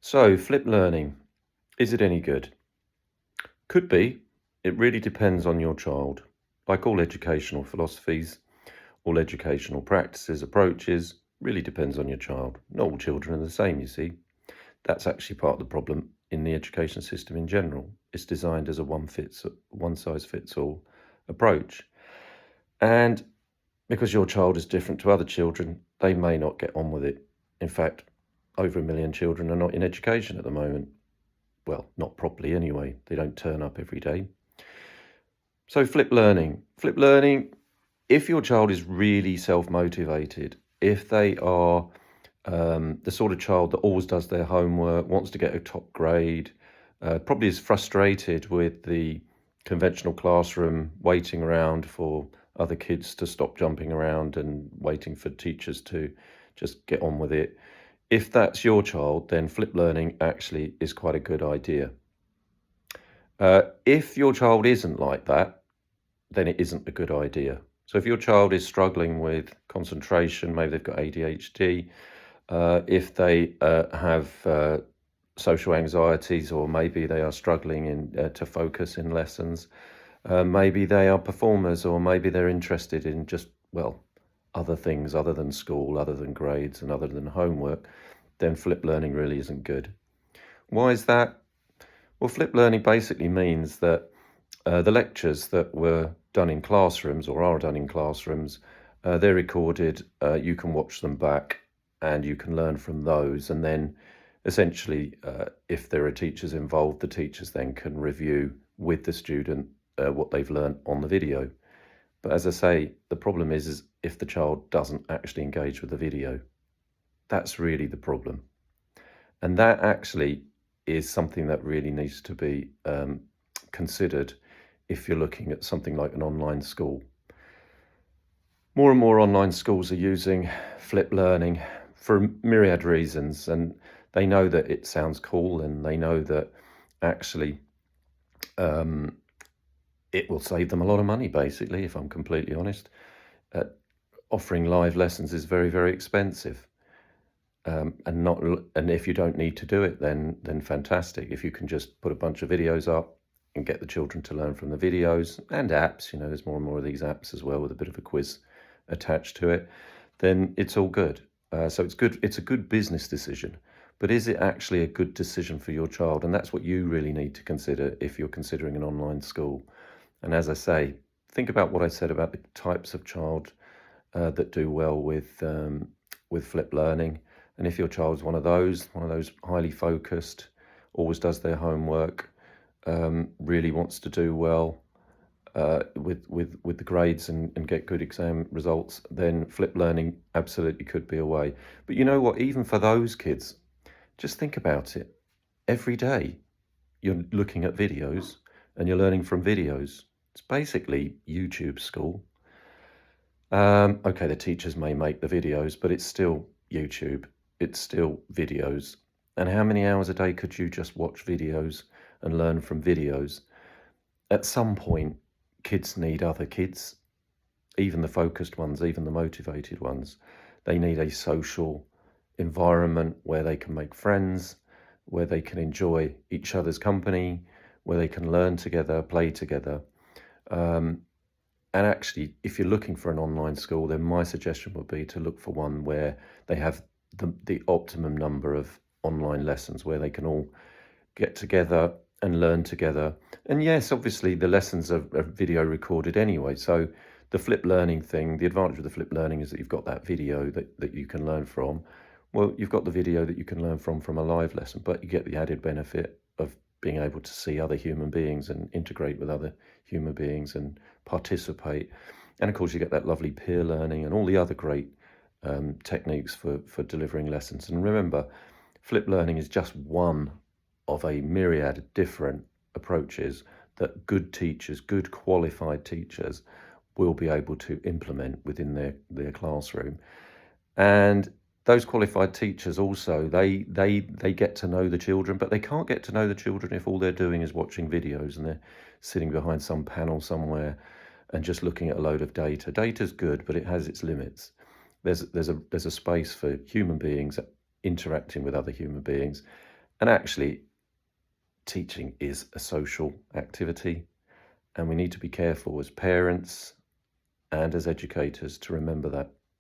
So, flipped learning, is it any good? Could be. It really depends on your child. Like all educational philosophies, all educational practices, approaches, really depends on your child. Not all children are the same, you see. That's actually part of the problem in the education system in general. It's designed as a one size fits all approach. And because your child is different to other children, they may not get on with it. In fact, over 1 million children are not in education at the moment. Well, not properly anyway. They don't turn up every day. So flipped learning. Flipped learning, if your child is really self-motivated, if they are the sort of child that always does their homework, wants to get a top grade, probably is frustrated with the conventional classroom, waiting around for other kids to stop jumping around and waiting for teachers to just get on with it. If that's your child, then flipped learning actually is quite a good idea. If your child isn't like that, then it isn't a good idea. So if your child is struggling with concentration, maybe they've got ADHD, if they have social anxieties, or maybe they are struggling to focus in lessons, maybe they are performers, or maybe they're interested in just, well, other things other than school, other than grades and other than homework, then flipped learning really isn't good. Why is that? Well, flipped learning basically means that the lectures that were done in classrooms or are done in classrooms, they're recorded, you can watch them back and you can learn from those. And then essentially, if there are teachers involved, the teachers then can review with the student what they've learned on the video. But as I say, the problem is if the child doesn't actually engage with the video. That's really the problem. And that actually is something that really needs to be considered if you're looking at something like an online school. More and more online schools are using flipped learning for a myriad reasons, and they know that it sounds cool, and they know that actually it will save them a lot of money, basically, if I'm completely honest. Offering live lessons is very, very expensive. And if you don't need to do it, then fantastic. If you can just put a bunch of videos up and get the children to learn from the videos, and apps, there's more and more of these apps as well with a bit of a quiz attached to it, then it's all good. So it's good. It's a good business decision, but is it actually a good decision for your child? And that's what you really need to consider if you're considering an online school. And as I say, think about what I said about the types of child that do well with flipped learning. And if your child's one of those highly focused, always does their homework, really wants to do well with the grades and get good exam results, then flipped learning absolutely could be a way. But you know what? Even for those kids, just think about it. Every day you're looking at videos and you're learning from videos. It's basically YouTube school. Okay, the teachers may make the videos, but it's still YouTube. It's still videos. And how many hours a day could you just watch videos and learn from videos? At some point, kids need other kids, even the focused ones, even the motivated ones. They need a social environment where they can make friends, where they can enjoy each other's company, where they can learn together, play together. And actually, if you're looking for an online school, then my suggestion would be to look for one where they have the optimum number of online lessons, where they can all get together and learn together. And yes, obviously the lessons are video recorded anyway. So the flipped learning thing, the advantage of the flipped learning is that you've got that video that you can learn from. Well, you've got the video that you can learn from a live lesson, but you get the added benefit of being able to see other human beings and integrate with other human beings and participate. And of course, you get that lovely peer learning and all the other great techniques for delivering lessons. And remember, flipped learning is just one of a myriad of different approaches that good teachers, good qualified teachers, will be able to implement within their classroom. And those qualified teachers also, they get to know the children, but they can't get to know the children if all they're doing is watching videos and they're sitting behind some panel somewhere and just looking at a load of data. Data's good, but it has its limits. There's a space for human beings interacting with other human beings, And actually, teaching is a social activity, and we need to be careful as parents and as educators to remember that.